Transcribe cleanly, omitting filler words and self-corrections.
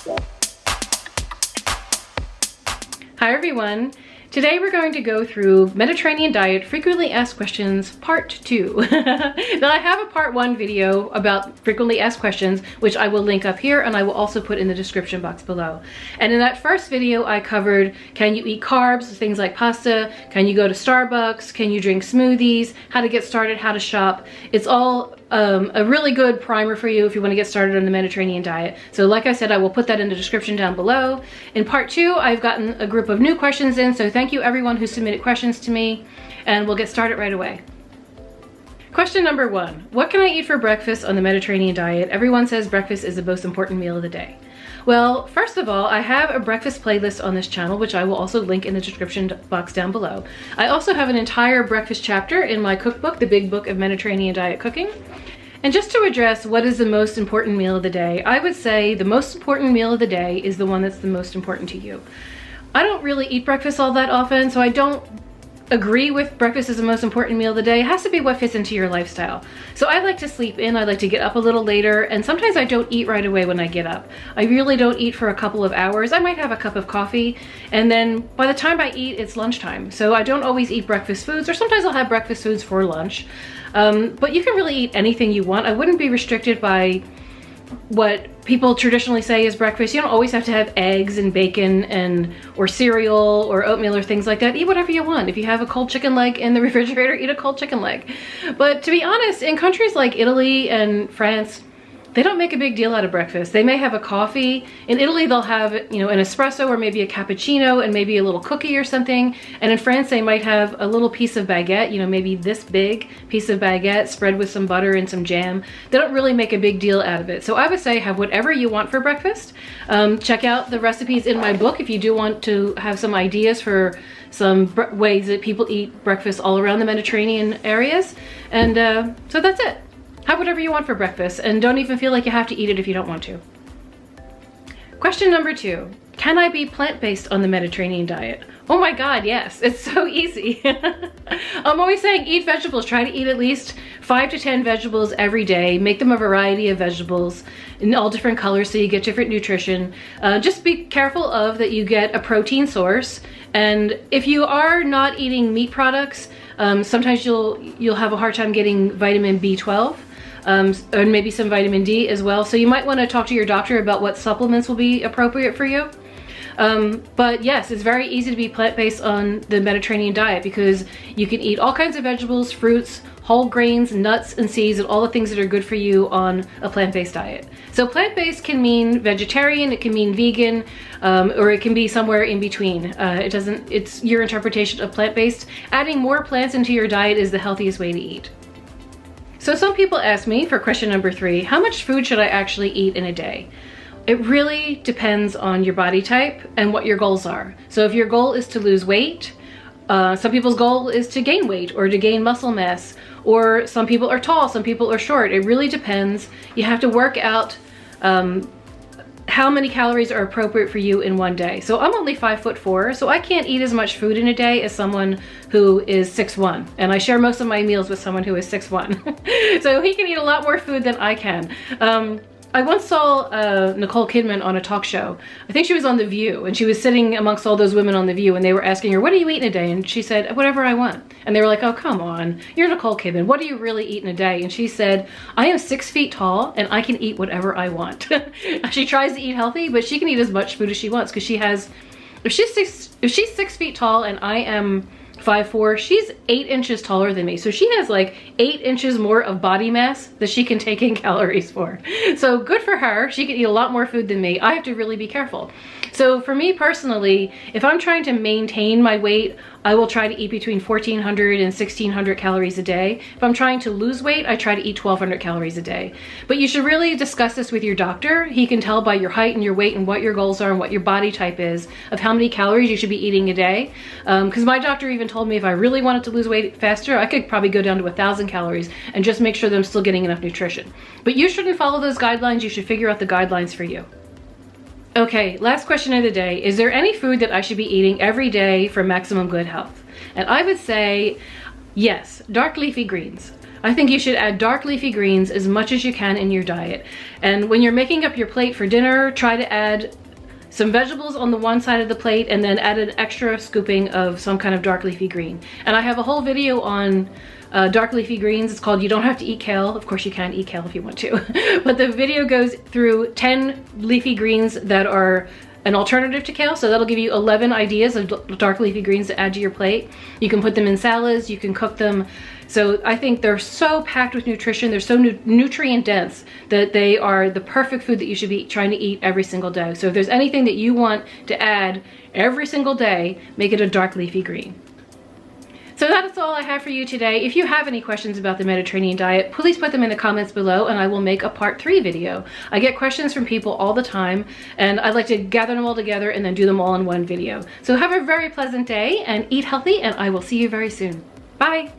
Hi everyone! Today we're going to go through Mediterranean diet frequently asked questions part 2. Now I have a part 1 video about frequently asked questions, which I will link up here and I will also put in the description box below. And in that first video I covered, can you eat carbs, things like pasta, can you go to Starbucks, can you drink smoothies, how to get started, how to shop. It's all a really good primer for you if you want to get started on the Mediterranean diet. So like I said, I will put that in the description down below. In part 2, I've gotten a group of new questions in, so thank you everyone who submitted questions to me, and we'll get started right away. Question number 1, what can I eat for breakfast on the Mediterranean diet? Everyone says breakfast is the most important meal of the day. Well, first of all, I have a breakfast playlist on this channel, which I will also link in the description box down below. I also have an entire breakfast chapter in my cookbook, The Big Book of Mediterranean Diet Cooking. And just to address what is the most important meal of the day, I would say the most important meal of the day is the one that's the most important to you. I don't really eat breakfast all that often, so I don't agree with breakfast as the most important meal of the day. It has to be what fits into your lifestyle. So I like to sleep in, I like to get up a little later, and sometimes I don't eat right away when I get up. I really don't eat for a couple of hours. I might have a cup of coffee, and then by the time I eat, it's lunchtime. So I don't always eat breakfast foods, or sometimes I'll have breakfast foods for lunch. But you can really eat anything you want. I wouldn't be restricted by what people traditionally say is breakfast. You don't always have to have eggs and bacon or cereal or oatmeal or things like that. Eat whatever you want. If you have a cold chicken leg in the refrigerator, eat a cold chicken leg. But to be honest, in countries like Italy and France, they don't make a big deal out of breakfast. They may have a coffee. In Italy, they'll have, you know, an espresso or maybe a cappuccino and maybe a little cookie or something. And in France, they might have a little piece of baguette, you know, maybe this big piece of baguette spread with some butter and some jam. They don't really make a big deal out of it. So I would say have whatever you want for breakfast. Check out the recipes in my book if you do want to have some ideas for some ways that people eat breakfast all around the Mediterranean areas. And so that's it. Have whatever you want for breakfast, and don't even feel like you have to eat it if you don't want to. Question number 2, can I be plant-based on the Mediterranean diet? Oh my God, yes, it's so easy. I'm always saying eat vegetables. Try to eat at least 5 to 10 vegetables every day. Make them a variety of vegetables in all different colors so you get different nutrition. Just be careful of that you get a protein source. And if you are not eating meat products, sometimes you'll have a hard time getting vitamin B12. And maybe some vitamin D as well. So you might want to talk to your doctor about what supplements will be appropriate for you. But yes, it's very easy to be plant-based on the Mediterranean diet because you can eat all kinds of vegetables, fruits, whole grains, nuts, and seeds, and all the things that are good for you on a plant-based diet. So plant-based can mean vegetarian, it can mean vegan, or it can be somewhere in between. It's your interpretation of plant-based. Adding more plants into your diet is the healthiest way to eat. So some people ask me for question number 3, how much food should I actually eat in a day? It really depends on your body type and what your goals are. So if your goal is to lose weight, some people's goal is to gain weight or to gain muscle mass, or some people are tall, some people are short. It really depends. You have to work out how many calories are appropriate for you in one day. So I'm only 5'4", so I can't eat as much food in a day as someone who is 6'1", and I share most of my meals with someone who is 6'1". So he can eat a lot more food than I can. I once saw Nicole Kidman on a talk show. I think she was on The View, and she was sitting amongst all those women on The View, and they were asking her, what do you eat in a day? And she said, whatever I want. And they were like, oh, come on, you're Nicole Kidman. What do you really eat in a day? And she said, I am 6 feet tall, and I can eat whatever I want. She tries to eat healthy, but she can eat as much food as she wants, because she has, if she's 6 feet tall and I am 5'4", she's 8 inches taller than me. So she has like 8 inches more of body mass that she can take in calories for. So good for her. She can eat a lot more food than me. I have to really be careful. So for me personally, if I'm trying to maintain my weight, I will try to eat between 1,400 and 1,600 calories a day. If I'm trying to lose weight, I try to eat 1,200 calories a day. But you should really discuss this with your doctor. He can tell by your height and your weight and what your goals are and what your body type is of how many calories you should be eating a day. Because my doctor even told me if I really wanted to lose weight faster, I could probably go down to 1,000 calories and just make sure that I'm still getting enough nutrition. But you shouldn't follow those guidelines. You should figure out the guidelines for you. Okay, last question of the day. Is there any food that I should be eating every day for maximum good health? And I would say yes, dark leafy greens. I think you should add dark leafy greens as much as you can in your diet. And when you're making up your plate for dinner, try to add some vegetables on the one side of the plate and then add an extra scooping of some kind of dark leafy green. And I have a whole video on dark leafy greens. It's called You Don't Have to Eat Kale. Of course you can eat kale if you want to. But the video goes through 10 leafy greens that are an alternative to kale. So that'll give you 11 ideas of dark leafy greens to add to your plate. You can put them in salads, you can cook them. So I think they're so packed with nutrition, they're so nutrient dense that they are the perfect food that you should be trying to eat every single day. So if there's anything that you want to add every single day, make it a dark leafy green. So that's all I have for you today. If you have any questions about the Mediterranean diet, please put them in the comments below and I will make a part 3 video. I get questions from people all the time and I'd like to gather them all together and then do them all in one video. So have a very pleasant day and eat healthy, and I will see you very soon. Bye.